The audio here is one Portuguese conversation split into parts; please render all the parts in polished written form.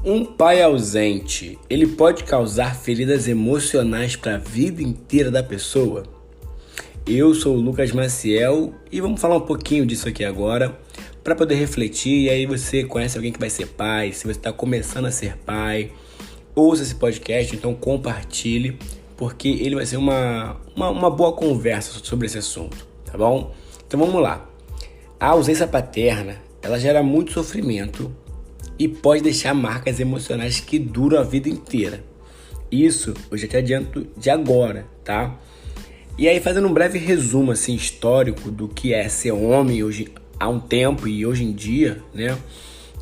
Um pai ausente, ele pode causar feridas emocionais para a vida inteira da pessoa? Eu sou o Lucas Maciel e vamos falar um pouquinho disso aqui agora para poder refletir. E aí você conhece alguém que vai ser pai, se você está começando a ser pai, ouça esse podcast, então compartilhe, porque ele vai ser uma boa conversa sobre esse assunto, tá bom? Então vamos lá. A ausência paterna, ela gera muito sofrimento e pode deixar marcas emocionais que duram a vida inteira. Isso eu já te adianto de agora, tá? E aí, fazendo um breve resumo assim, histórico do que é ser homem hoje, há um tempo e hoje em dia, né?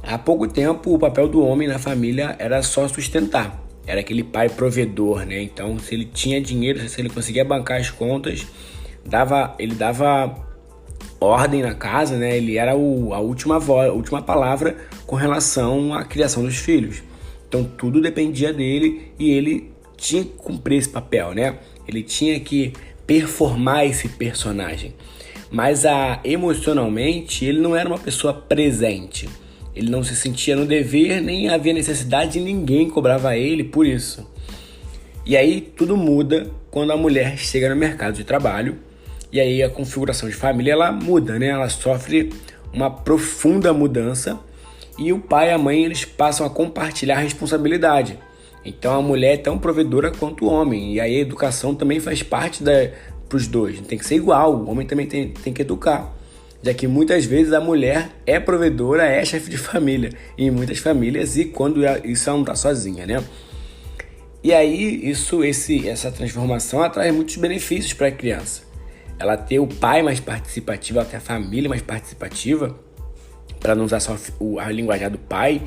Há pouco tempo, o papel do homem na família era só sustentar. Era aquele pai provedor, né? Então, se ele tinha dinheiro, se ele conseguia bancar as contas, ele dava ordem na casa, né? Ele era a última voz, a última palavra com relação à criação dos filhos. Então tudo dependia dele e ele tinha que cumprir esse papel, né? Ele tinha que performar esse personagem. Mas emocionalmente ele não era uma pessoa presente. Ele não se sentia no dever, nem havia necessidade, e ninguém cobrava ele por isso. E aí tudo muda quando a mulher chega no mercado de trabalho. E aí a configuração de família, ela muda, né? Ela sofre uma profunda mudança e o pai e a mãe, eles passam a compartilhar a responsabilidade. Então a mulher é tão provedora quanto o homem. E aí a educação também faz parte para os dois. Tem que ser igual, o homem também tem que educar. Já que muitas vezes a mulher é provedora, é chefe de família. Em muitas famílias, e quando isso ela não está sozinha, né? E aí essa transformação atrai muitos benefícios para a criança. Ela ter o pai mais participativo, ela ter a família mais participativa, para não usar só a linguagem do pai,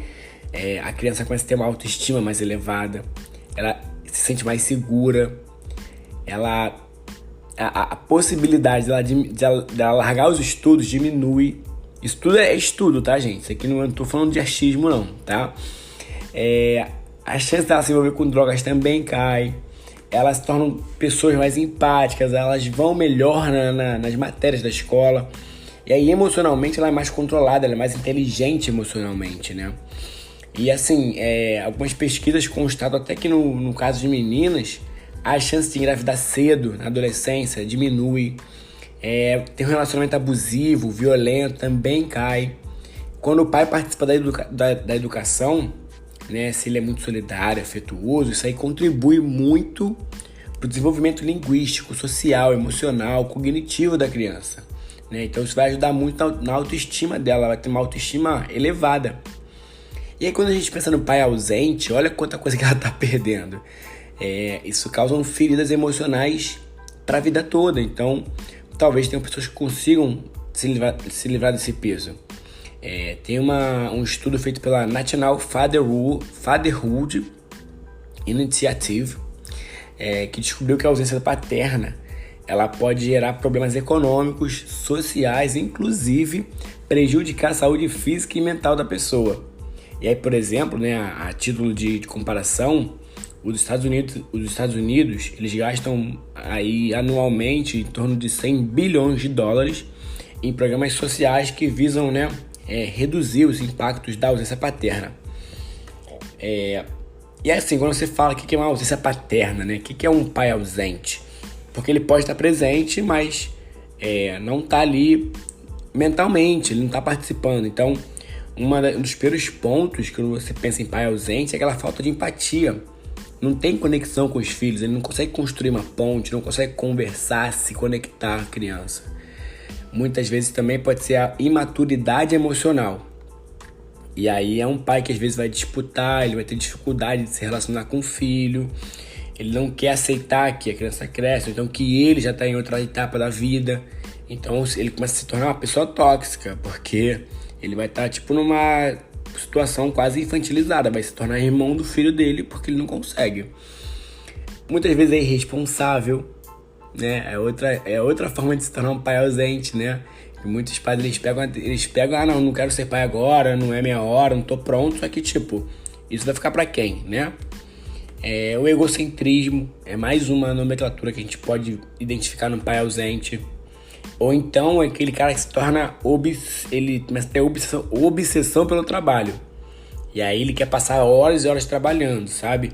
a criança começa a ter uma autoestima mais elevada, ela se sente mais segura, a possibilidade dela largar os estudos diminui. Estudo é estudo, tá, gente? Isso aqui não tô falando de achismo, não, tá? A chance dela se envolver com drogas também cai. Elas se tornam pessoas mais empáticas, elas vão melhor nas matérias da escola. E aí, emocionalmente, ela é mais controlada, ela é mais inteligente emocionalmente, né? E assim, algumas pesquisas constatam até que no caso de meninas, a chance de engravidar cedo, na adolescência, diminui. Ter um relacionamento abusivo, violento, também cai. Quando o pai participa da educação, né, se ele é muito solidário, afetuoso, isso aí contribui muito para o desenvolvimento linguístico, social, emocional, cognitivo da criança, né? Então isso vai ajudar muito na autoestima dela, ela vai ter uma autoestima elevada. E aí quando a gente pensa no pai ausente, olha quanta coisa que ela está perdendo. Isso causa feridas emocionais para a vida toda. Então talvez tenham pessoas que consigam se livrar desse peso. Tem um estudo feito pela National Fatherhood Initiative, que descobriu que a ausência paterna ela pode gerar problemas econômicos, sociais, inclusive prejudicar a saúde física e mental da pessoa. E aí, por exemplo, né, a título de comparação, os Estados Unidos eles gastam aí anualmente em torno de 100 bilhões de dólares em programas sociais que visam, né, reduzir os impactos da ausência paterna. E assim, quando você fala o que é uma ausência paterna, né? O que é um pai ausente? Porque ele pode estar presente, mas não está ali mentalmente, ele não está participando. Então, um dos primeiros pontos quando você pensa em pai ausente é aquela falta de empatia. Não tem conexão com os filhos, ele não consegue construir uma ponte, não consegue conversar, se conectar com a criança. Muitas vezes também pode ser a imaturidade emocional. E aí é um pai que às vezes vai disputar, ele vai ter dificuldade de se relacionar com o filho. Ele não quer aceitar que a criança cresce, então que ele já está em outra etapa da vida. Então ele começa a se tornar uma pessoa tóxica, porque ele vai estar numa situação quase infantilizada, vai se tornar irmão do filho dele porque ele não consegue. Muitas vezes é irresponsável, né? É outra forma de se tornar um pai ausente, né? E muitos pais eles pegam, não quero ser pai agora, não é minha hora, não tô pronto. Só que isso vai ficar pra quem, né? O egocentrismo é mais uma nomenclatura que a gente pode identificar no pai ausente. Ou então é aquele cara que se torna ele começa a ter obsessão pelo trabalho. E aí ele quer passar horas e horas trabalhando, sabe?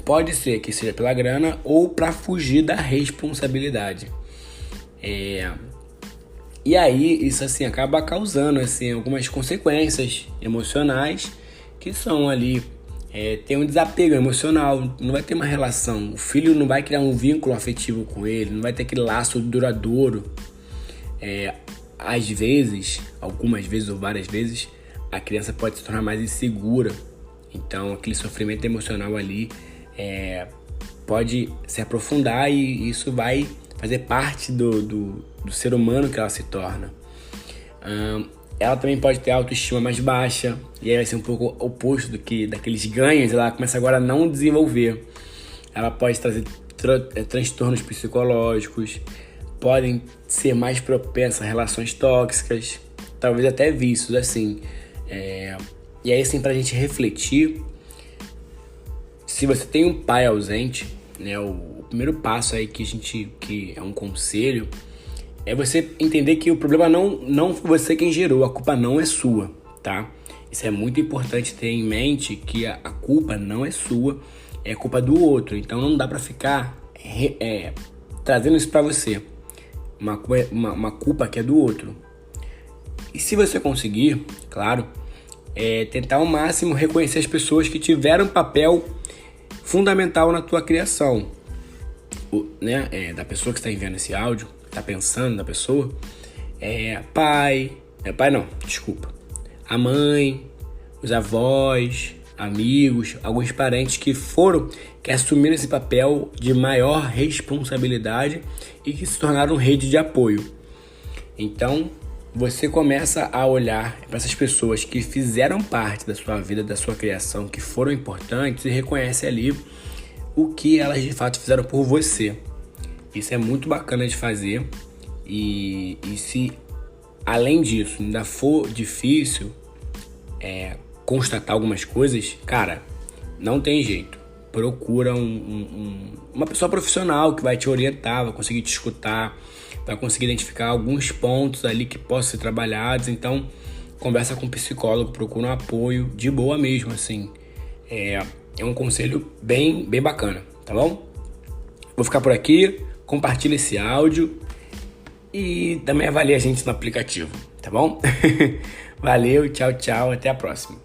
Pode ser que seja pela grana ou para fugir da responsabilidade. E aí isso assim acaba causando assim algumas consequências emocionais que são ali tem um desapego emocional, não vai ter uma relação, o filho não vai criar um vínculo afetivo com ele, não vai ter aquele laço duradouro. Às vezes, algumas vezes ou várias vezes, a criança pode se tornar mais insegura, então aquele sofrimento emocional ali pode se aprofundar e isso vai fazer parte do ser humano que ela se torna. Ela também pode ter autoestima mais baixa, e aí vai ser um pouco oposto daqueles ganhos, ela começa agora a não desenvolver. Ela pode trazer transtornos psicológicos, podem ser mais propensas a relações tóxicas, talvez até vícios, assim. E aí, assim, pra gente refletir, se você tem um pai ausente, né, o primeiro passo aí que é um conselho, é você entender que o problema não foi você quem gerou, a culpa não é sua, tá? Isso é muito importante ter em mente, que a culpa não é sua, é culpa do outro. Então não dá pra ficar trazendo isso pra você, uma culpa que é do outro. E se você conseguir, claro, tentar ao máximo reconhecer as pessoas que tiveram um papel fundamental na tua criação, da pessoa que está enviando esse áudio, tá pensando na pessoa, a mãe, os avós, amigos, alguns parentes que assumiram esse papel de maior responsabilidade e que se tornaram rede de apoio. Então, você começa a olhar para essas pessoas que fizeram parte da sua vida, da sua criação, que foram importantes, e reconhece ali o que elas de fato fizeram por você. Isso é muito bacana de fazer, e se além disso ainda for difícil constatar algumas coisas, cara, não tem jeito. Procura uma pessoa profissional que vai te orientar, vai conseguir te escutar, vai conseguir identificar alguns pontos ali que possam ser trabalhados. Então, conversa com um psicólogo, procura um apoio de boa mesmo, assim. É um conselho bem bacana, tá bom? Vou ficar por aqui. Compartilha esse áudio e também avalie a gente no aplicativo, tá bom? Valeu, tchau, até a próxima.